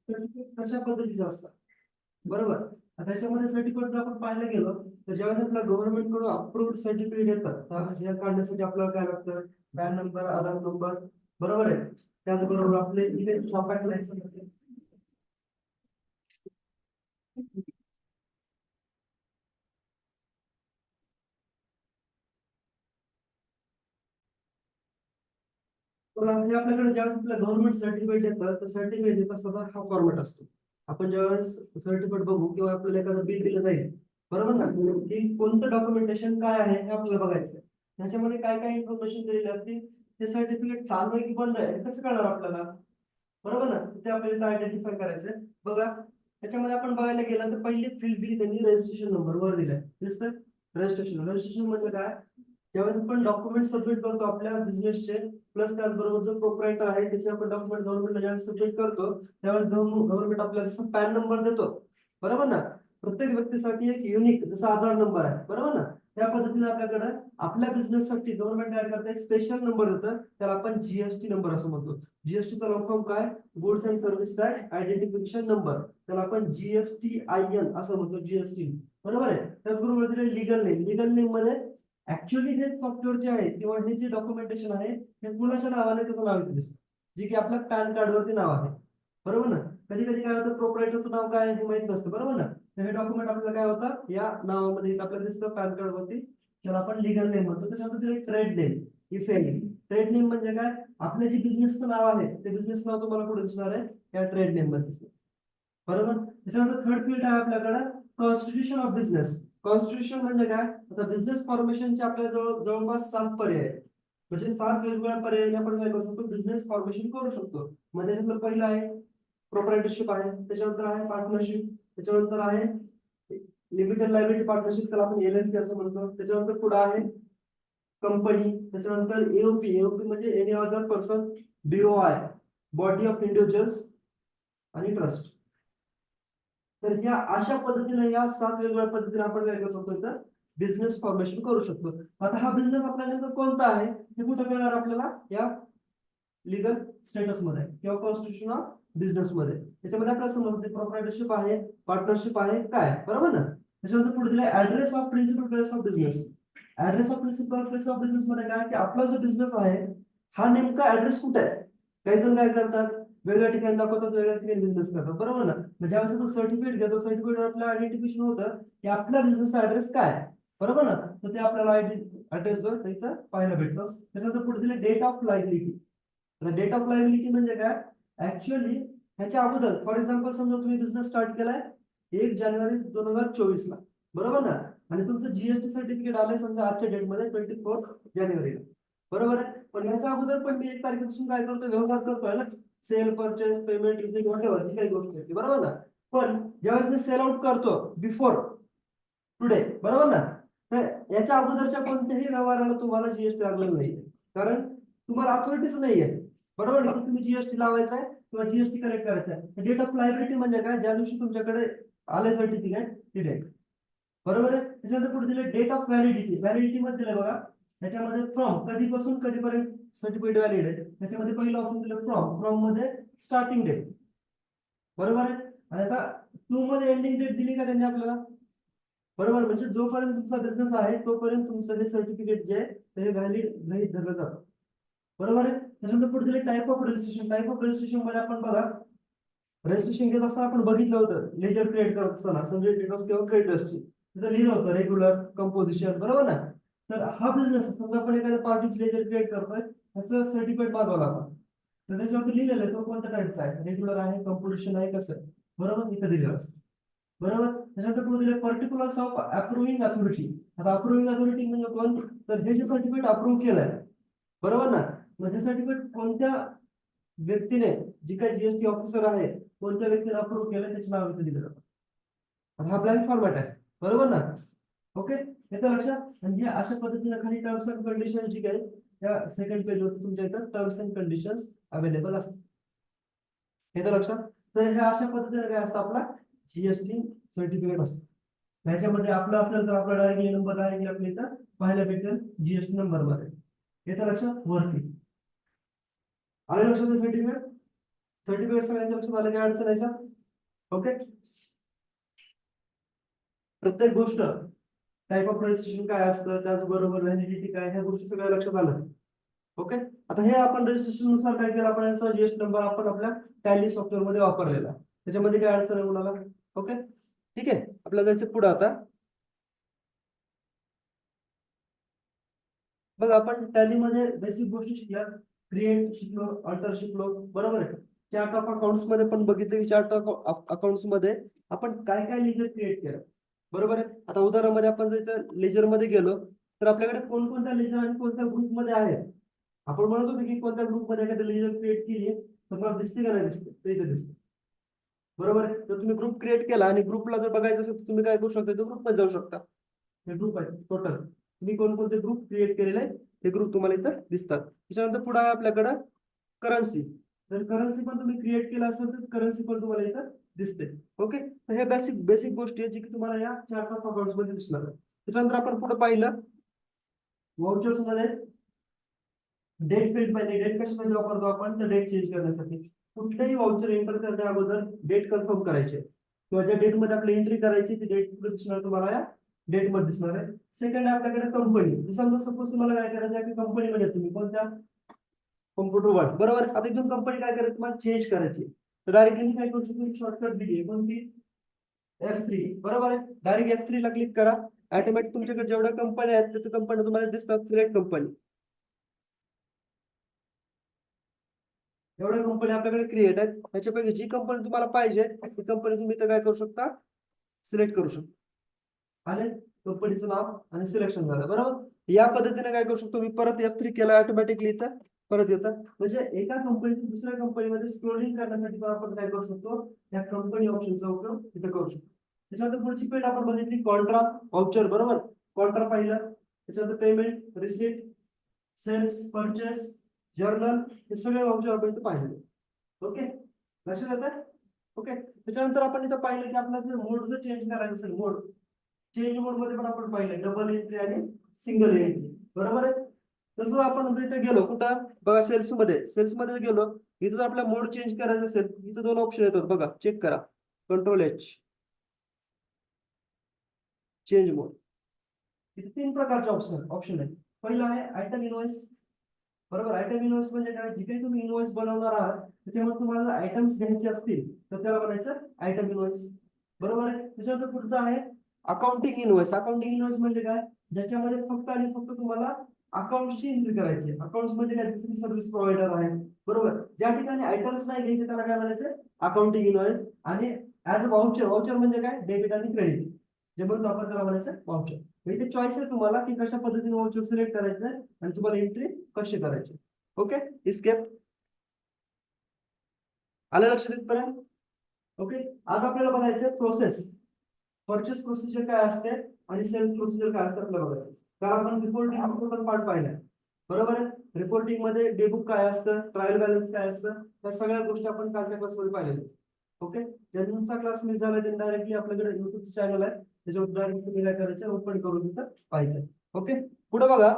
Certificate कशा पद्धतीचं असतं बरोबर. आता त्याच्यामध्ये सर्टिफिकेट जर आपण पाहायला गेलो तर ज्यावेळेस आपला गव्हर्नमेंट कडून अप्रूव्ड सर्टिफिकेट येतात तर हे काढण्यासाठी आपल्याला काय लागतं, पॅन नंबर, आधार नंबर, बरोबर आहे. त्याचबरोबर आपले इथे शॉप ऍक्ट लायसन्स असेल. तर हे आपल्याकडे ज्यावेळेस आपल्या गव्हर्नमेंट सर्टिफिकेट येतं तर सर्टिफिकेट येत असताना हा फॉर्मॅट असतो. आपण ज्यावेळेस सर्टिफिकेट बघू किंवा आपल्याला एखादं बिल दिलं जाईल बरोबर ना, की कोणतं डॉक्युमेंटेशन काय आहे हे आपल्याला बघायचं. त्याच्यामध्ये काय काय इन्फॉर्मेशन दिलेली असते, ते सर्टिफिकेट चालू आहे की बंद आहे हे कसं कळणार आपल्याला, बरोबर ना. ते आपल्याला आयडेंटिफाय करायचंय. बघा त्याच्यामध्ये आपण बघायला गेलं तर पहिली फील्ड दिली त्यांनी रजिस्ट्रेशन नंबर वर दिलाय, दिसतंय. रजिस्ट्रेशन म्हणजे काय, ज्यावेळेस आपण डॉक्युमेंट सबमिट करतो आपल्या बिझनेसचे प्लस त्याचबरोबर जो प्रोप्रायटर आहे त्याचे आपण डॉक्युमेंट गव्हर्नमेंटला ज्यावेळेस सबमिट करतो त्यावेळेस गव्हर्नमेंट आपल्याला जसं पॅन नंबर देतो बरोबर ना, प्रत्येक व्यक्तीसाठी एक युनिक जसा आधार नंबर आहे बरोबर ना, त्या पद्धतीने आपल्याकडे आपल्या बिझनेस साठी गव्हर्नमेंट काय करतं, एक स्पेशल नंबर देतं, त्याला आपण जीएसटी नंबर असं म्हणतो. जीएसटीचा लॉंग फॉर्म काय, goods and service tax identification number, त्याला आपण जीएसटीआयएन असं म्हणतो, जीएसटी, बरोबर आहे. त्याचबरोबर लिगल नेम, लिगल नेम मध्ये ऍक्च्युअली हे सॉफ्टवेअर जे आहे किंवा हे जे डॉक्युमेंटेशन आहे हे कुणाच्या नावाने त्याचं नाव येतं दिसतं, जे की आपल्या पॅन कार्ड वरती नाव आहे बरोबर ना. कधी कधी काय होतं, प्रोप्रायटरचं नाव काय आहे हे माहित नसतं बरोबर ना, तर हे डॉक्युमेंट आपल्याला काय होतं या नावामध्ये आपल्याला दिसतं पॅन कार्ड वरती, त्याला आपण लिगल नेम म्हणतो. त्याच्यामध्ये trade name, if any. Trade name म्हणजे काय, आपलं जे बिझनेसचं नाव आहे ते बिझनेस नाव तुम्हाला कुठे दिसणार आहे, या ट्रेड नेम मध्ये दिसणार बरोबर. त्याच्यानंतर थर्ड फील्ड आहे आपल्याकडे कॉन्स्टिट्यूशन ऑफ बिझनेस. कॉन्स्टिट्यूशन म्हणजे काय, आता बिझनेस फॉर्मेशनचे आपल्या जवळपास 7 पर्याय आहेत, म्हणजे 7 वेगवेगळ्या पर्यायाने आपण काय करू शकतो, बिझनेस फॉर्मेशन करू शकतो. म्हणजे त्याच्यातलं पहिलं आहे प्रोप्रायटरशिप आहे, त्याच्यानंतर आहे पार्टनरशिप, त्याच्यानंतर आहे लिमिटेड लायबिलिटी पार्टनरशिप, त्याला आपण एलएलपी असं म्हणतो. त्याच्यानंतर पुढे आहे कंपनी, त्याच्यानंतर एओपी, एओपी म्हणजे any other person, BOI, body of individuals आणि ट्रस्ट. तर या अशा पद्धतीने या 7 वेगवेगळ्या पद्धतीने आपण काय करू शकतो, तर बिझनेस फॉर्मेशन करू शकतो. आता हा बिझनेस आपल्याला नेमका कोणता आहे हे कुठे कळणार आपल्याला, या लिगल स्टेटस मध्ये किंवा कॉन्स्टिट्यूशन ऑफ बिझनेस मध्ये. त्याच्यामध्ये आपल्याला समजते प्रोप्रायटरशिप आहे, पार्टनरशिप आहे, काय बरोबर ना. त्याच्यानंतर पुढे दिलाय address of principal place of business. Address of principal place of business मध्ये काय, की आपला जो बिझनेस आहे हा नेमका ऍड्रेस कुठे आहे. काही जण काय करतात, वेगळ्या ठिकाणी दाखवतात, वेगळ्या ठिकाणी बिझनेस करतात बरोबर ना. ज्यावेळेस आपण सर्टिफिकेट घेतो, सर्टिफिकेट आपल्याला आयडेंटिफिकेशन होतं की आपल्या बिझनेसचा ऍड्रेस काय बरोबर ना, तर ते आपल्याला ऍड्रेस जो इथं पाहायला भेटतो. त्याच्यानंतर पुढे दिले date of liability. Date of liability म्हणजे काय, ऍक्च्युअली ह्याच्या अगोदर फॉर एक्झाम्पल समजा तुम्ही बिझनेस स्टार्ट केलाय 1 जानेवारी 2024 ला बरोबर ना, आणि तुमचं जीएसटी सर्टिफिकेट आलंय समजा आजच्या डेट मध्ये 24 जानेवारीला बरोबर आहे. पण याच्या अगोदर पण मी 1 तारखेपासून काय करतो, व्यवहार करतोय ना, sale, purchase, payment, receipt, whatever ही काही गोष्ट आहे बरोबर ना. पण ज्यावेळेस मी सेल आउट करतो बिफोर टुडे बरोबर ना, तर याच्या अगोदरच्या कोणत्याही व्यवहाराला तुम्हाला जीएसटी लागलेलं नाही, कारण तुम्हाला अथॉरिटीच नाहीये बरोबर ना, की तुम्ही जीएसटी लावायचा आहे किंवा जीएसटी कलेक्ट करायचा आहे. डेट ऑफ लायबिलिटी म्हणजे काय, ज्या दिवशी तुमच्याकडे आले सर्टिफिकेट ती डेट बरोबर आहे. त्याच्यानंतर पुढे दिले डेट ऑफ व्हॅलिडिटी. व्हॅलिडिटी मध्ये दिलं बघा, त्याच्यामध्ये फ्रॉम कधीपासून कधीपर्यंत सर्टिफिकेट व्हॅलिड आहे. त्याच्यामध्ये पहिलं ऑप्शन दिलं फ्रॉम, फ्रॉम मध्ये स्टार्टिंग डेट बरोबर आहे. आणि आता टू मध्ये एंडिंग डेट दिली का त्यांनी आपल्याला, बरोबर, म्हणजे जोपर्यंत तुमचा बिझनेस आहे तोपर्यंत तुमचं हे सर्टिफिकेट जे आहे ते व्हॅलिड गृहीत धरलं जातं बरोबर आहे. त्याच्यानंतर पुढे दिले type of registration. Type of registration मध्ये आपण बघा, रजिस्ट्रेशन घेत असताना आपण बघितलं होतं लेजर क्रिएट करत असताना संजय ट्रेडर्स किंवा क्रेडिटर्सची तिथं लिहिलं होतं रेग्युलर, कंपोजिशन बरोबर ना. तर हा बिझनेस समजा आपण एखाद्या पार्टीची लेजर क्रिएट करतोय, त्याचं सर्टिफिकेट मागवलं आपण, तर त्याच्यावरती लिहिलेलं आहे तो कोणत्या टाईपचा आहे, रेग्युलर आहे, कंपोजिशन आहे, कसं आहे बरोबर, इथं दिलेलं असतं बरोबर. त्याच्यानंतर पुढे दिले पर्टिक्युलर्स ऑफ अप्रुव्हिंग अथॉरिटी. आता अप्रुव्हिंग अथॉरिटी म्हणजे कोण, तर हे जे सर्टिफिकेट अप्रूव्ह केलंय बरोबर ना, म्हणजे सर्टिफिकेट कोणत्या व्यक्तीने, जी काही जीएसटी ऑफिसर आहे कोणत्या व्यक्तीने अप्रूव्ह केलं त्याचं नाव इथे दिलं जातं. आता हा ब्लँक फॉर्मॅट आहे बरोबर ना. ओके, येतं लक्षात. म्हणजे अशा पद्धतीने खाली टर्म्स अँड कंडिशन जी काही त्या सेकंड पेज वरती तुमच्या इथं टर्म्स अँड कंडिशन्स अवेलेबल असतात, येतं लक्षात. तर ह्या अशा पद्धतीने काय असतं, आपला जीएसटी सर्टिफिकेट असतं. ह्याच्यामध्ये आपलं असेल तर आपला डायरेक्टली नंबर डायरेक्टली आपल्या इथं पाहायला भेटेल जीएसटी नंबर मध्ये, येतं लक्षात वरती. आलं लक्षात सर्टिफिकेट. सर्टिफिकेट सगळ्यांच्या लक्षात आलं, काय अडचण आहे? ओके, प्रत्येक गोष्ट टाइप ऑफ रजिस्ट्रेशन काय असतं, त्याचबरोबर व्हॅलिडिटी काय, ह्या गोष्टी सगळ्या लक्षात आलं. ओके, आता हे आपण रजिस्ट्रेशन नुसार काय केलं, आपण याचा जीएसटी नंबर आपण आपल्या टॅली सॉफ्टवेअर मध्ये वापरलेला, त्याच्यामध्ये काय अडचण आहे मुलाला? ओके, ठीक आहे, आपल्याला जायचं पुढे. आता बघ, आपण टॅली मध्ये बेसिक गोष्टी शिकल्या, क्रिएट शिकलो, अल्टर शिकलो, बरोबर आहे. चार्ट ऑफ अकाउंट्स मध्ये पण बघितलं की चार्ट ऑफ अकाउंट्स मध्ये आपण काय काय लेजर क्रिएट केलं, बरोबर आहे. आता उदाहरणामध्ये आपण जर इथं लेजर मध्ये गेलो तर आपल्याकडे कोणकोणत्या लेजर आणि कोणत्या ग्रुप मध्ये आहेत. आपण म्हणत होतो की कोणत्या ग्रुप मध्ये एखादी लेजर क्रिएट केली तर मला दिसते का नाही दिसते, ते इथे दिसते, बरोबर आहे. तर तुम्ही ग्रुप क्रिएट केला आणि ग्रुपला जर बघायचं असेल तर तुम्ही काय करू शकता, तो ग्रुप मध्ये जाऊ शकता. हे ग्रुप आहे टोटल, तुम्ही कोणकोणते ग्रुप क्रिएट केलेले आहेत ते ग्रुप तुम्हाला इथं दिसतात. त्याच्यानंतर पुढे आहे आपल्याकडं करन्सी. जर करन्सी पण तुम्ही क्रिएट केला असेल तर करन्सी पण तुम्हाला इथं दिसते. ओके, तर हे बेसिक बेसिक गोष्टी आहेत जी की तुम्हाला या चार्ट ऑफ अकाउंट्स मध्ये दिसणार आहे. त्याच्यानंतर आपण पुढे पाहिलं व्हाउचर्स मध्ये डेट फील्ड मध्ये, डेट कशामध्ये वापरतो आपण, तर डेट चेंज करण्यासाठी. कुठलेही व्हाउचर एंटर करण्या अगोदर डेट कन्फर्म करायचे किंवा ज्या डेट मध्ये आपली एंट्री करायची ती डेट कुठे दिसणार तुम्हाला, या डेट मध्ये दिसणार आहे. सेकंड आहे आपल्याकडे कंपनी. समजा सपोज तुम्हाला काय करायचं आहे की कंपनीमध्ये तुम्ही कोणत्या कॉम्प्युटर वर्ड, बरोबर. आता इथून कंपनी काय करायची, तुम्हाला चेंज करायची, तर डायरेक्टली काय करू शकतो, शॉर्टकट दिली आहे कोणती, F3, बरोबर आहे. डायरेक्ट F3 ला क्लिक करा, ऑटोमॅटिक तुमच्याकडे जेवढ्या कंपन्या आहेत त्या कंपन्या तुम्हाला दिसतात. सिलेक्ट कंपनी, एवढ्या कंपनी आपल्याकडे क्रिएट आहेत. त्याच्यापैकी जी कंपनी तुम्हाला पाहिजे ती कंपनी तुम्ही इथं काय करू शकता, सिलेक्ट करू शकता. आले कंपनीचं नाव आणि सिलेक्शन झालं, बरोबर. या पद्धतीने काय करू शकतो मी, परत F3 केला, ऑटोमॅटिकली इथं परत येतात. म्हणजे एका कंपनीतून दुसऱ्या कंपनीमध्ये स्क्रोलिंग करण्यासाठी पण आपण काय करू शकतो, या कंपनी ऑप्शनचा उपयोग इथं करू शकतो. त्याच्यानंतर पुढची पेज आपण बघितली कॉन्ट्रा व्हाउचर, बरोबर. कॉन्ट्रा पाहिलं, त्याच्यानंतर payment, receipt, sales, purchase, journal, हे सगळे व्हाउचर आपण इथं पाहिले. ओके, लक्षात येतं. ओके, त्याच्यानंतर आपण इथं पाहिलं की आपल्याला जर मोड जर चेंज करायचं असेल, मोड चेंज मोड मध्ये पण आपण पाहिलं डबल एंट्री आणि सिंगल एंट्री, बरोबर आहे. तसं आपण जर इथे गेलो कुठं बघा, सेल्स मध्ये, सेल्स मध्ये गेलो, इथं जर आपला मोड चेंज करायचा असेल, इथं दोन ऑप्शन येतात बघा, चेक करा. कंट्रोल एच, चेंज मोड. इथे तीन प्रकारचे ऑप्शन आहेत. पहिला आहे आयटम इनवॉइस, बरोबर. आयटम इनवॉइस म्हणजे काय, जे काही तुम्ही इनवॉइस बनवणार आहात त्याच्यामध्ये तुम्हाला आयटम्स घ्यायचे असतील तर त्याला बनायचं आयटम इनवॉइस, बरोबर आहे. त्याच्यानंतर पुढचं आहे अकाउंटिंग इनवॉइस. अकाउंटिंग इनवॉइस म्हणजे काय, ज्याच्यामध्ये फक्त आणि फक्त तुम्हाला अकाउंटची एंट्री करायची. अकाउंट्स म्हणजे काय, जसं की सर्व्हिस प्रोव्हायडर आहे, बरोबर. ज्या ठिकाणी आयटम्स नाही घ्यायचे त्याला काय म्हणायचं, अकाउंटिंग इनवॉइस. आणि ऍज अ व्हाउचर, व्हाउचर म्हणजे काय, डेबिट आणि क्रेडिट, जे म्हणतो आपण त्याला म्हणायचं व्हाउचर. इथे चॉईस आहे तुम्हाला की कशा पद्धतीने व्हाउचर सिलेक्ट करायचं आणि तुम्हाला एंट्री कशी करायची. ओके, इस्केप, आलं लक्षात इथपर्यंत. ओके, आज आपल्याला बघायचं प्रोसेस, परचेस प्रोसिजर काय असते आणि सेल्स प्रोसिजर काय असते आपल्याला बघायचं. कारण आपण रिपोर्टिंग टोटल पार्ट पाहिलाय, बरोबर आहे. रिपोर्टिंग मध्ये डेबुक काय असतं, ट्रायल बॅलन्स काय असतं, त्या सगळ्या गोष्टी आपण कालच्या क्लासमध्ये पाहिलेल्या. ओके, ज्यांचा क्लास मिस झाला त्यांनी डायरेक्टली आपल्याकडे युट्यूब चॅनल आहे, त्याच्यावर डायरेक्ट तुम्ही काय करायचं, ओपन करून तिथं पाहायचं. ओके, पुढे बघा.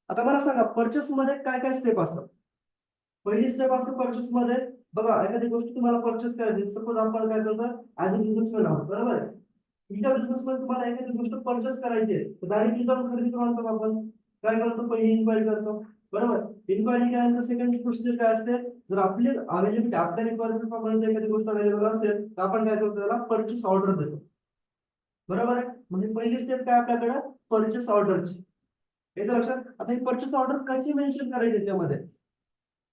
आता मला सांगा परचेस मध्ये काय काय स्टेप असतात. पहिली स्टेप असते परचेस मध्ये, बघा एखादी गोष्ट तुम्हाला परचेस करायची, सपोज आपण काय करतो ऍज अ बिझनेसमॅन आहोत, बरोबर आहे. तुमच्या बिझनेस मध्ये तुम्हाला एखादी गोष्ट परचेस करायची आहे तर डायरेक्टली जाऊन खरेदी करून आणतो आपण, काय करतो, पहिली इन्क्वायरी करतो, बरोबर. इन्क्वायरी केल्यानंतर सेकंड प्रोसिजर काय असते, जर आपली अवेलेबिलिटी, आपल्या रिक्वायरमेंट प्रमाणे एखादी गोष्ट अवेलेबल असेल तर आपण काय करतो, त्याला परचेस ऑर्डर देतो, बरोबर आहे. म्हणजे पहिली स्टेप काय आपल्याकडे, परचेस ऑर्डरची. येतं लक्षात. आता ही परचेस ऑर्डर कशी मेन्शन करायची त्याच्यामध्ये,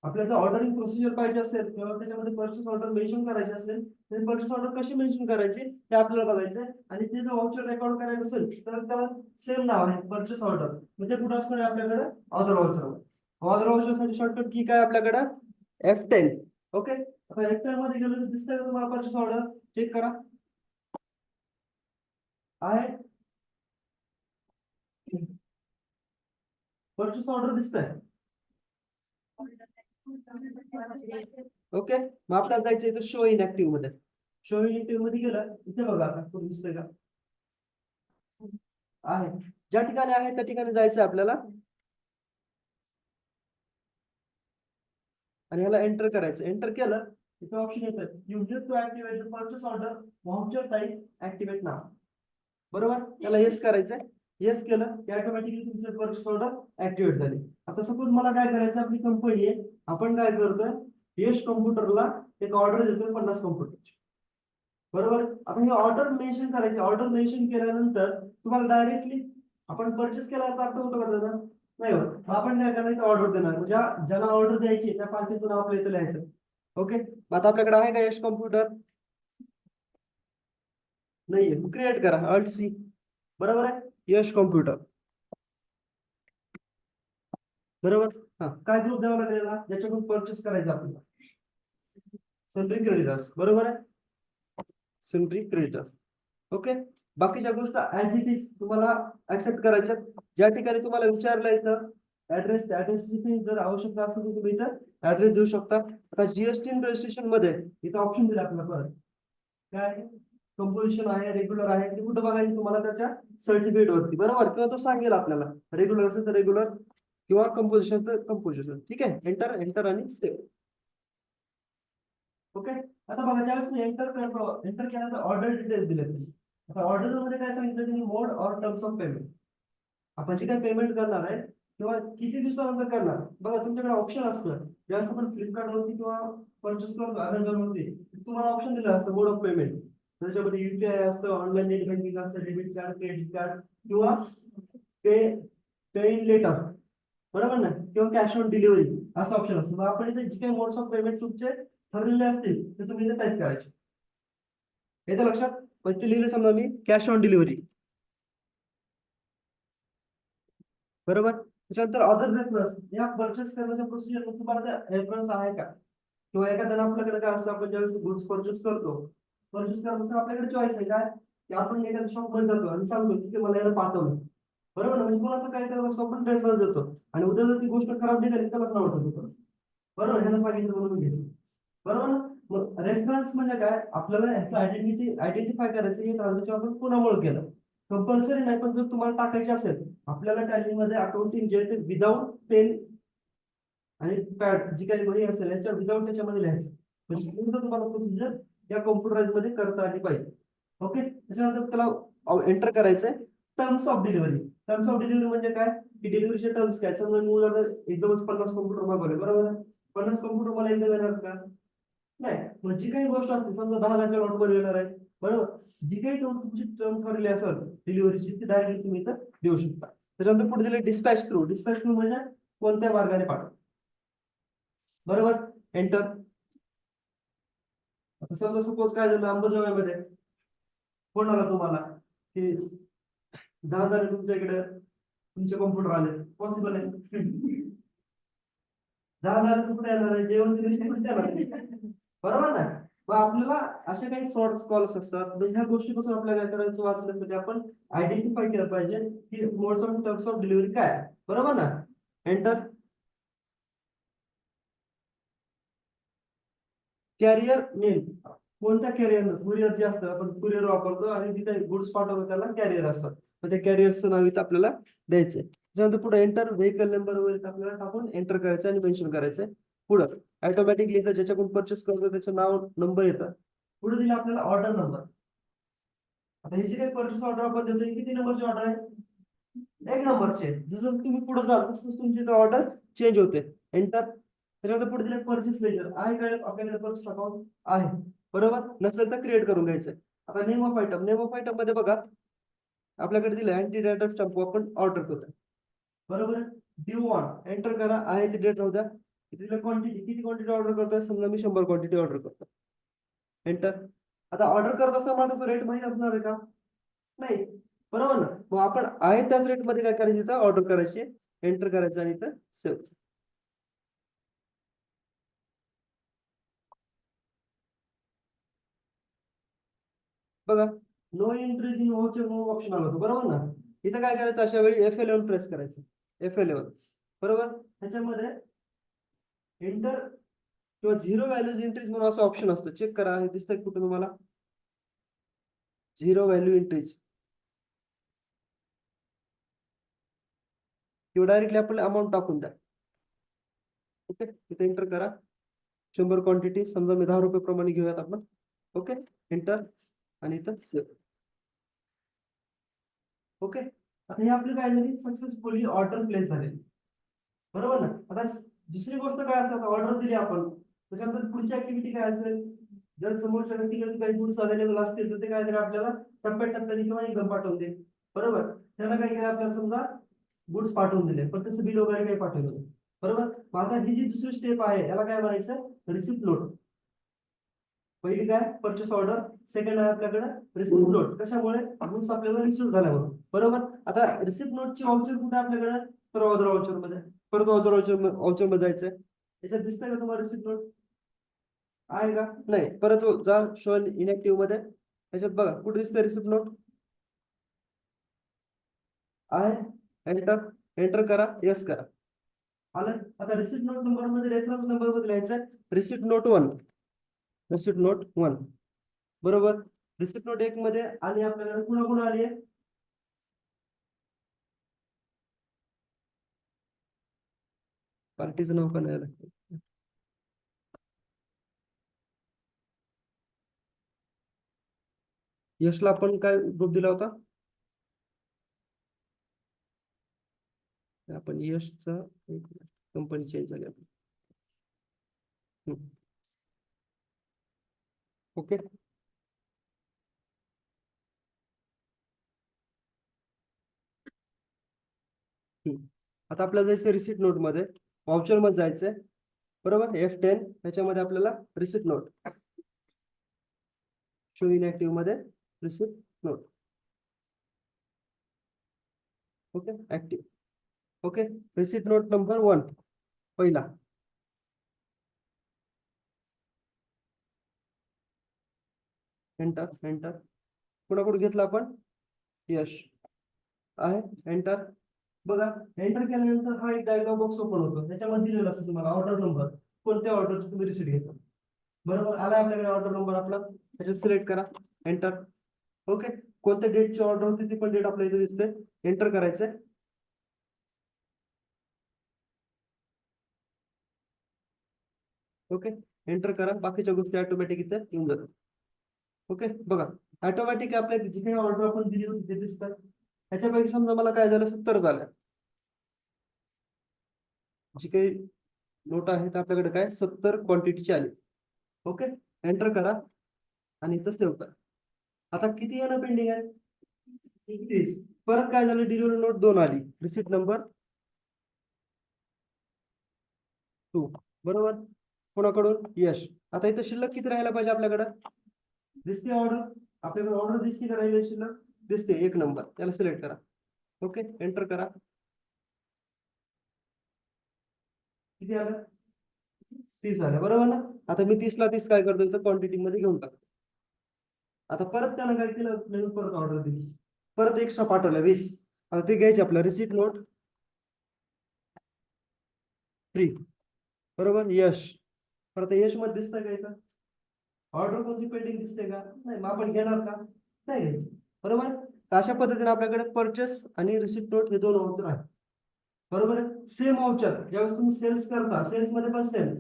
आपल्याला ऑर्डरिंग प्रोसिजर पाहिजे असेल किंवा त्याच्यामध्ये परचेस ऑर्डर मेन्शन करायची असेल तर परचेस ऑर्डर कशी मेन्शन करायची ते आपल्याला बघायचं आहे. आणि ते जर व्हाउचर रेकॉर्ड करायचं असेल तर त्याला सेम नाव आहे परचेस ऑर्डर. म्हणजे कुठं असणार आहे आपल्याकडे, ऑर्डर व्हाउचर. ऑर्डर व्हाउचरसाठी शॉर्टकट की काय आपल्याकडे, F10. ओके, आता F10 मध्ये गेलो तर दिसतंय का तुम्हाला परचेस ऑर्डर, चेक करा आहे, परचेस ऑर्डर दिसतंय. ओके, मग आपल्याला जायचं इथं शो इन ऍक्टिव्ह मध्ये. शो इन ऍक्टिव्ह मध्ये गेलं इथे बघा, आता दिसतंय का, आहे. ज्या ठिकाणी आहे त्या ठिकाणी जायचं आपल्याला आणि ह्याला एंटर करायचं. एंटर केलं इथे ऑप्शन येतात you need to activate the purchase order voucher type activate नाव. बरोबर, त्याला येस करायचंय. येस केलं की ऑटोमॅटिकली तुमची परचेस ऑर्डर ऍक्टिव्हेट झाली. आता सपोज मला काय करायचं, आपली कंपनी आहे, आपण काय करतोय, यश कॉम्प्युटरला एक ऑर्डर देतोय 50 कॉम्प्युटरची. बरोबर, आता ही ऑर्डर मेन्शन करायची. ऑर्डर मेन्शन केल्यानंतर तुम्हाला डायरेक्टली आपण परचेस केला तर अर्थ होतो का त्याचा? नाही होत. आपण काय करायचं, ऑर्डर देणार, म्हणजे ज्याला ऑर्डर द्यायची त्या पार्टीचं नाव आपल्या इथे लिहायचं. ओके, आता आपल्याकडे आहे का यश कॉम्प्युटर? नाहीये, क्रिएट करा, अल्ट सी. बरोबर आहे, यश कॉम्प्युटर. बरोबर, हा काय ग्रुप द्यावा लागेल ज्याच्याकडून परचेस करायचं आपल्याला? Sundry creditors. बरोबर आहे, सन्ड्री क्रेडिटर्स. ओके, बाकीच्या गोष्टी ऍज इट इज तुम्हाला ऍक्सेप्ट करायच्या. ज्या ठिकाणी तुम्हाला विचारलं इथं ऍड्रेसची जर आवश्यकता असेल तर तुम्ही इथं ऍड्रेस देऊ शकता. आता जीएसटी रजिस्ट्रेशन मध्ये इथं ऑप्शन दिला आपल्याला परत काय, कंपोजिशन आहे, रेग्युलर आहे, ते कुठं बघायचं तुम्हाला त्याच्या सर्टिफिकेट वरती. बरोबर, किंवा तो सांगेल आपल्याला रेग्युलर असेल तर रेग्युलर किंवा कंपोजिशन तर कंपोजिशन. ठीक आहे, एंटर एंटर आणि सेव्ह. ओके, आता बघा ज्यावेळेस मी एंटर करतो, एंटर केल्यानंतर ऑर्डर डिटेल्स दिले तुम्ही. आता ऑर्डर मध्ये काय सांगितलं तुम्ही, मोड और टर्म्स ऑफ पेमेंट. आपण जे काही पेमेंट करणार आहे किंवा किती दिवसानंतर करणार, बघा तुमच्याकडे ऑप्शन असतं. ज्यावेळेस आपण फ्लिपकार्ट वरती किंवा परचेस करतो अमेझॉन वरती, तुम्हाला ऑप्शन दिलं असतं मोड ऑफ पेमेंट. त्याच्यामध्ये युपीआय असतं, ऑनलाईन नेट बँकिंग असतं, डेबिट कार्ड, क्रेडिट कार्ड किंवा पे पे इन लेटर. बरोबर ना, किंवा कॅश ऑन डिलिव्हरी असं ऑप्शन असतं. मग आपण इथे जे काही मोड्स ऑफ पेमेंट तुमचे ठरलेले असतील ते तुम्ही इथे टाईप करायचे. येतं लक्षात? पण ते लिहिलं समजा मी कॅश ऑन डिलिव्हरी. बरोबर, त्याच्यानंतर अदर रेफरन्स. या परचेस करण्याच्या प्रोसिजर तुम्हाला रेफरन्स आहे का? किंवा एखाद्याला आपल्याकडे काय असतं, आपण ज्यावेळेस गुड्स परचेस करतो, परचेस करताना आपल्याकडे चॉईस आहे काय, की आपण एखाद्या शॉप मध्ये जातो आणि सांगतो की मला याला पाठवलं. बरोबर ना, म्हणजे कोणाचं काय करत असतो, आपण रेफरन्स देतो आणि उद्या जर ती गोष्ट खराब निघाली त्यालाच नाव ठेवतो. बरोबर, ह्याला सांगितलं म्हणून घेतो. बरोबर ना, मग रेफरन्स म्हणजे काय, आपल्याला ह्याचं आयडेंटिफाय करायचं हे ट्रान्झॅक्शन आपण कोणामुळे केलं. कंपल्सरी नाही, पण जर तुम्हाला टाकायचे असेल, आपल्याला टॅलीमध्ये अकाउंटिंग जे आहे ते विदाऊट पेन आणि पॅड जी काही वही असेल याच्या विदाऊट त्याच्यामध्ये लिहायचं. म्हणजे तुम्हाला प्रोसिजर या कॉम्प्युटराइज मध्ये करता आली पाहिजे. ओके, त्याच्यानंतर त्याला एंटर करायचंय terms of delivery. Terms of delivery म्हणजे काय, की डिलिव्हरीचे टर्म्स काय. समजा मी उदाहरण एकदमच 50 कॉम्प्युटर मागवले, बरोबर आहे, 50 कॉम्प्युटर मला एकदम येणार का? नाही. मग जी काही गोष्ट असते, समजा 10,000च्या नोट मध्ये येणार आहे, बरोबर, जी काही तुमची टर्म ठरलेली असेल डिलिव्हरीची ती डायरेक्टली तुम्ही इथं देऊ शकता. त्याच्यानंतर पुढे दिले डिस्पॅच थ्रू. डिस्पॅच थ्रू म्हणजे कोणत्या मार्गाने पाठव. बरोबर, एंटर. आता समजा सपोज काय झालं, अंबाजोगाईमध्ये फोन आला तुम्हाला की 10,000 तुमच्या इकडे तुमचे कॉम्प्युटर आले, पॉसिबल आहे? 10,000 कुठे येणार आहे, जेवण दिले कुठे येणार आहे? बरोबर ना. मग आपल्याला असे काही फ्रॉड कॉल्स असतात, तर ह्या गोष्टीपासून आपल्याला काय करायचं, वाचण्यासाठी आपण आयडेंटिफाय केलं पाहिजे की modes of terms of delivery काय आहे. बरोबर ना, एंटर. कॅरियर नेम, कोणत्या कॅरियर, कुरिअर जे असतं आपण कुरिअर वापरतो आणि जे काही गुड्स पाठवतो त्याला कॅरियर असतात. तर त्या कॅरियरचं नाव इथं आपल्याला द्यायचंय. त्याच्यानंतर पुढे एंटर, व्हेकल नंबर वगैरे आपल्याला टाकून एंटर करायचं आणि मेन्शन करायचंय. पुढं ऑटोमॅटिकली इथं ज्याच्याकडून परचेस करतो त्याचं नाव नंबर येतं. पुढे दिला आपल्याला ऑर्डर नंबर. आता ही जी काही परचेस ऑर्डर आपण देतो ही किती नंबरची ऑर्डर आहे? 1 नंबरचे. जसं तुम्ही पुढे जाल तसं तुमची ऑर्डर चेंज होते. एंटर. त्याच्यानंतर पुढे दिले परचेस लेजर. आहे काय आपल्याकडे परचेस अकाउंट आहे, बरोबर, नसेल तर क्रिएट करून घ्यायचंय. आता name of item, name of item मध्ये बघा आपल्याकडे दिलं अँटी डेट ऑफ स्टॅम्प, आपण ऑर्डर करतोय. बरोबर, ड्यू ऑन, एंटर करा, आहे ती डेट राहू द्या. तिथलं क्वांटिटी, किती क्वांटिटी ऑर्डर करतोय, समजा मी 100 क्वांटिटी ऑर्डर करतो. एंटर. आता ऑर्डर करत असताना त्याचा रेट माहित असणार आहे का? नाही. बरोबर ना, मग आपण आहे त्याच रेट मध्ये काय करायचं, इथं ऑर्डर करायची, एंटर करायचं आणि इथं सेव्ह. बघा no entries in voucher no option आला होता, बरोबर ना. इथं काय करायचं, अशा वेळी F11 प्रेस करायचं. F11, बरोबर. त्याच्यामध्ये एंटर किंवा झिरो व्हॅल्यूज एंट्रीज म्हणून असं ऑप्शन असतं, चेक करा, हे दिसतंय कुठे तुम्हाला, झिरो व्हॅल्यू एंट्रीज, किंवा डायरेक्टली आपल्याला अमाऊंट टाकून द्या. ओके, इथे एंटर करा. 100 क्वांटिटी समजा मी 10 रुपये प्रमाणे घेऊयात आपण. ओके, एंटर आणि इथं सेव्ह. ओके, आता हे आपली काय झाली, सक्सेसफुली ऑर्डर प्लेस झाली. बरोबर ना. आता दुसरी गोष्ट काय असेल, ऑर्डर दिली आपण, त्याच्यानंतर पुढची ऍक्टिव्हिटी काय असेल, जर समोरच्या व्यक्तीकडे काही गुड्स अवेलेबल असतील तर ते काय करेल, आपल्याला टप्प्याटप्प्याने किंवा एकदम पाठवून देईल. बरोबर, त्याला काय केलं, आपल्याला समजा गुड्स पाठवून दिले पण त्याचं बिल वगैरे काही पाठवलं नाही. बरोबर, आता ही जी दुसरी स्टेप आहे याला काय म्हणायचं, रिसिप्ट नोट. पहिली काय, परचेस ऑर्डर. सेकंड आहे आपल्याकडे रिसिप्ट नोट. कशामुळे, गुड्स आपल्याला रिसिव्ह झाल्यामुळे. बरोबर, आता रिसिप्ट नोटची व्हाउचर कुठे आपल्याकडे, तर ऑर्डर व्हाउचर मध्ये. परत ऑर्डर व्हाउचर मध्ये जायचंय. याच्यात दिसतंय का तुम्हाला रिसिप्ट नोट, आहे का, नाही. परत जा शो इनएक्टिव्ह मध्ये, त्याच्यात बघा कुठे दिसतंय रिसिप्ट नोट, आहे. एंटर, एंटर करा, यस करा. आलं. आता रिसिप्ट नोट नंबर मध्ये रेफरन्स नंबर मध्ये लिहायचं रिसिप्ट नोट 1, रिसिप्ट नोट 1. बरोबर, रिसिप्ट नोट 1 मध्ये आणि आपल्याकडे पुन्हा पुन्हा आली आहे. पार्टीचं नाव का नाही आलं, यशला आपण काय ग्रुप दिला होता, आपण यशचा कंपनी चेंज झाली आपण. ओके, आता आपल्याला जायचं रिसिप्ट नोट मध्ये, व्हाउचर मध्ये जायचंय. बरोबर, F10 ह्याच्यामध्ये आपल्याला रिसिप्ट नोट, शो इनएक्टिव्ह मध्ये receipt note. Okay, active. Okay, receipt note number 1 पहिला. Enter, enter. कुणाकडून घेतला आपण, यश आहे. एंटर, बघा. एंटर केल्यानंतर हा एक डायलॉग बॉक्स ओपन होतो, त्याच्यामध्ये दिलेला असतो तुम्हाला ऑर्डर नंबर, कोणत्या ऑर्डरची तुम्ही रिसिप्ट घेता. बरोबर, आला आपल्याकडे ऑर्डर नंबर आपला, त्याच्यात सिलेक्ट करा, एंटर. ओके, कोणत्या डेटची ऑर्डर होती ती पण डेट आपल्या इथे दिसते, एंटर करायचंय. ओके, एंटर करा, बाकीच्या गोष्टी ऑटोमॅटिक इथे येऊन जातात. ओके, बघा ऑटोमॅटिक आपल्या जी काही ऑर्डर आपण दिली होती ते दिसतात. ह्याच्यापैकी समजा मला काय झालं, 70 झाल्या. जी काही नोट आहे तर आपल्याकडे काय 70 क्वांटिटीची आली. ओके, एंटर करा आणि इथं सेव्ह करा. आता किती येणं पेंडिंग आहे, 31. परत काय झालं, डिलिव्हरी नोट 2 आली, रिसिप्ट नंबर 2. बरोबर, कोणाकडून, यश. आता इथं शिल्लक किती राहायला पाहिजे आपल्याकडे, दिसते ऑर्डर, आपल्याकडे ऑर्डर दिसते का राहिली शिल्लक, दिसते 1 नंबर, त्याला सिलेक्ट करा. ओके, एंटर करा. किती आलं, 30 आलं. बरोबर ना. आता मी 30 ला 30 काय करतो, इथं क्वांटिटी मध्ये घेऊन टाकतो. आता परत त्यानं काय केलं, नवीन परत ऑर्डर दिली, परत एक्स्ट्रा पाठवलं 20. आता ते घ्यायचे आपलं रिसिप्ट नोट 3. बरोबर, यश. परत यश मध्ये दिसतं का इथं, ऑर्डर कोणती पेंडिंग दिसते का, नाही. मग आपण घेणार का, नाही घ्यायची. बरोबर, अशा पद्धतीने आपल्याकडे परचेस आणि रिसिप्ट नोट हे 2 व्हाउचर आहेत. बरोबर, सेम व्हाउचर ज्यावेळेस तुम्ही सेल्स करता, सेल्स मध्ये पण सेम.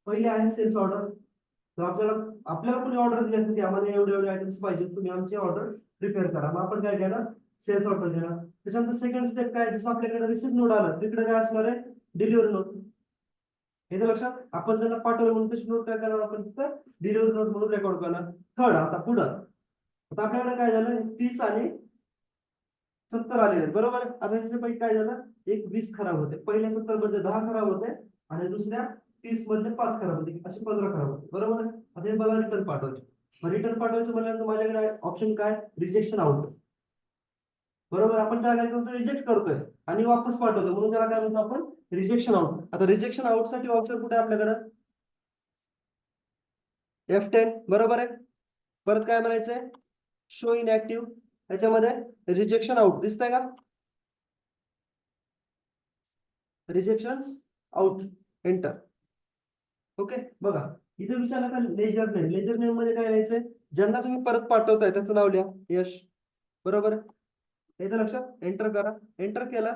पहिले आहे सेल्स ऑर्डर, तर आपल्याला आपल्याला कोणी ऑर्डर दिली असते की आम्हाला एवढे एवढे आयटम्स पाहिजे, तुम्ही आमची ऑर्डर प्रिपेअर करा, मग आपण काय घेणार, सेल्स ऑर्डर घेणार. त्याच्यानंतर सेकंड स्टेप काय, जसं आपल्याकडे रिसिप्ट नोट आला तिकडे काय असणार आहे, डिलिव्हरी नोट. हे लक्षात, आपण त्यांना पाठवलं म्हणून तशी नोट काय करणार, आपण तिथं डिलिव्हरी नोट म्हणून रेकॉर्ड करणार. थर्ड, आता पुढं, आता आपल्याकडे काय झालं, 30 आणि 70 आलेले आहेत. बरोबर, आता त्याच्यापैकी काय झालं, एक 20 खराब होते, पहिल्या 70 मध्ये 10 खराब होते आणि दुसऱ्या 30 मध्ये 5 खराब होते, असे 15 खराब होते. बरोबर, आता हे मला रिटर्न पाठवायचे. रिटर्न पाठवायचं म्हणल्यानंतर माझ्याकडे ऑप्शन काय, रिजेक्शन आउट. बरोबर, आपण त्याला काय करतो, रिजेक्ट करतोय आणि वापस पाठवतो, म्हणून त्याला काय म्हणतो आपण, रिजेक्शन आउट. आता रिजेक्शन आउट साठी ऑप्शन कुठे आहे आपल्याकडे, F10. बरोबर आहे, परत काय म्हणायचंय, शो इन ऍक्टिव्ह, त्याच्यामध्ये रिजेक्शन आउट दिसतंय का, रिजेक्शन आउट, एंटर. ओके, बघा इथे विचारलं का लेजर नेम, लेजर नेम मध्ये काय लिहायचंय, ज्यांना तुम्ही परत पाठवताय त्याचं नाव लिहा, यश. बरोबर, इथं लक्षात, एंटर करा, एंटर केला.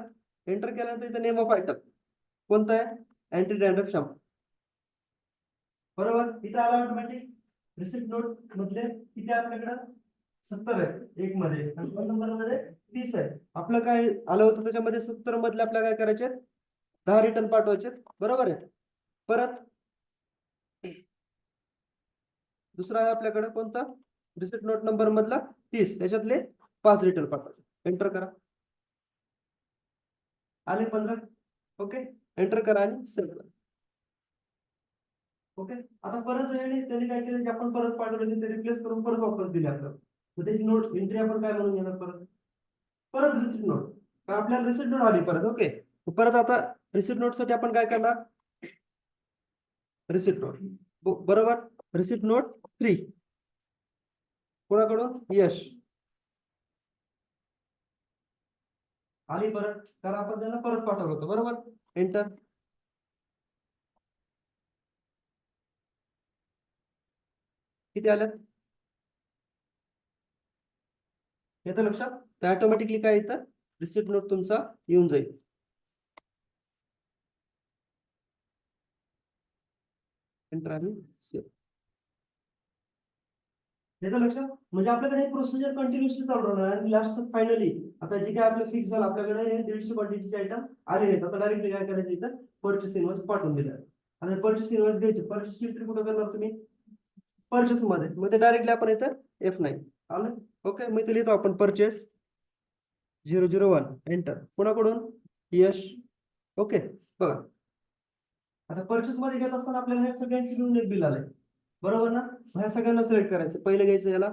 एंटर केल्यानंतर इथं नेम ऑफ आयटम कोणतं आहे, अँटी डॅन्ड्रफ शॅम्पू. बरोबर. इथं आला ऑटोमॅटिक. रिसिप्ट नोट मधले किती आपल्याकडं 70 आहेत एक मध्ये, आणि 2 नंबर मध्ये 30 आहे. आपलं काय आलं होतं त्याच्यामध्ये 70 मधले आपल्याला काय करायचे, 10 रिटर्न पाठवायचे. बरोबर आहे. परत दुसरा आहे आपल्याकडे कोणता, रिसिप्ट नोट नंबर मधला 30, याच्यातले 5 रिटर्न पाठवायचे. एंटर करा. आले 15. ओके, एंटर करा आणि सेव्ह करा. ओके. आता परत त्यांनी काय केलं की आपण परत पाठवलं ते रिप्लेस करून परत वापस दिले आपल्याला. मग त्याची नोट एंट्री आपण काय म्हणून घेणार, परत परत रिसिप्ट नोट. कारण आपल्याला रिसिप्ट नोट आली परत. ओके, परत आता रिसिप्ट नोट साठी आपण काय करणार, रिसिप्ट नोट. बरोबर. रिसिप्ट नोट 3 कोणाकडून, यश. आली परत, कारण आपण त्यांना परत पाठवलं होतं. बरोबर. एंटर. किती आल्यात येतं लक्षात, तर ऑटोमॅटिकली काय येतं, रिसिप्ट नोट तुमचा येऊन जाईल. एंटर आणि सेव्ह. येतं लक्षात. म्हणजे आपल्याकडे हे प्रोसिजर कंटिन्युअसली चालू राहणार. आणि लास्ट फायनली आता जे काय आपलं फिक्स झालं, आपल्याकडे हे 150 क्वांटिटीचे आयटम आले आहेत. आता डायरेक्टली काय करायचं, इथं परचेस इनवॉइस पाठवून दिलं. आणि परचेस इनवॉइस घ्यायचे. परचेस एंट्री कुठं करणार तुम्ही, परचेस मध्ये. मग ते डायरेक्टली आपण इथं F9 आलं. ओके, मग इथे लिहितो आपण परचेस 001 एंटर. कोणाकडून, यश. ओके. बघा आता परचेस मध्ये घेत असताना आपल्याला हे सगळ्यांची मिळून एक बिल आलंय. बरोबर ना. ह्या सगळ्यांना सिलेक्ट करायचं. पहिले घ्यायचं याला.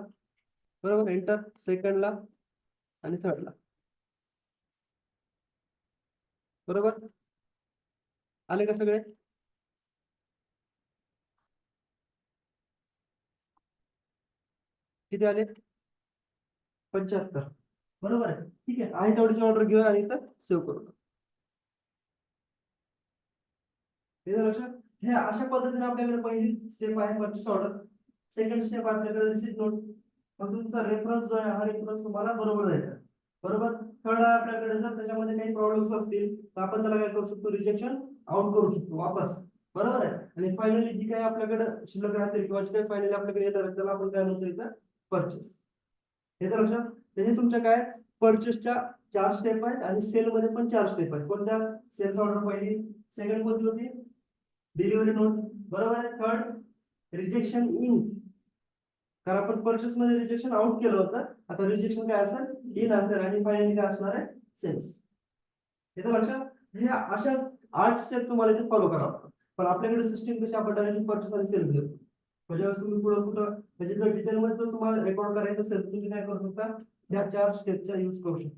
बरोबर. एंटर. सेकंडला आणि थर्डला. बरोबर. आले का सगळे, किती आले, 75. बरोबर आहे. ठीक आहे तेवढीची ऑर्डर घेऊया आणि इथं सेव्ह करू. हे लक्षात. हे अशा पद्धतीने आपल्याकडे पहिली स्टेप आहे परचेस ऑर्डर. सेकंड स्टेप आपल्याकडे रिसिप्ट नोट. मग तुमचा रेफरन्स जो आहे हा रेफरन्स तुम्हाला बरोबर द्यायचा. बरोबर. थर्ड आपल्याकडे जर त्याच्यामध्ये काही प्रॉब्लेम्स असतील तर आपण त्याला काय करू शकतो, रिजेक्शन आउट करू शकतो वापस. बरोबर आहे. आणि फायनली जी काही आपल्याकडे शिल्लक राहते किंवा जे काही फायनली आपल्याकडे येतात त्याला आपण काय म्हणतो इथं, परचेस. हे तर लक्षात. तर हे तुमच्या काय परचेसच्या 4 स्टेप आहेत. आणि सेल मध्ये पण 4 स्टेप आहेत. कोणत्या, सेल्स ऑर्डर पहिली. सेकंड कोणती होती, डिलिव्हरी नोट. बरोबर आहे. थर्ड रिजेक्शन इन, कारण आपण परचेस मध्ये रिजेक्शन आउट केलं होतं. आता रिजेक्शन काय असेल, इन असेल. आणि फायनली काय असणार आहे, सेल्स. येतं लक्षात. हे अशा 8 स्टेप तुम्हाला इथे फॉलो करावं लागतं. पण आपल्याकडे सिस्टीम कशी, आपण डायरेक्ट परचेस आणि सेल घेतो. म्हणजे तुम्ही पुढे कुठं म्हणजे जर डिटेल मध्ये जर तुम्हाला रेकॉर्ड करायचं असेल तुम्ही काय करू शकता, या 4 स्टेपचा यूज करू शकता.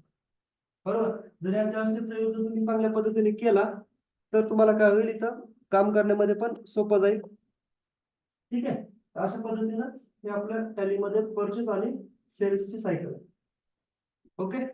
बरोबर. जर या 4 स्टेपचा यूज तुम्ही चांगल्या पद्धतीने केला तर तुम्हाला काय होईल, इथं काम करण्यामध्ये पण सोपं जाईल. ठीक आहे. अशा पद्धतीनं हे आपल्या टॅलीमध्ये परचेस आणि सेल्सची सायकल. ओके.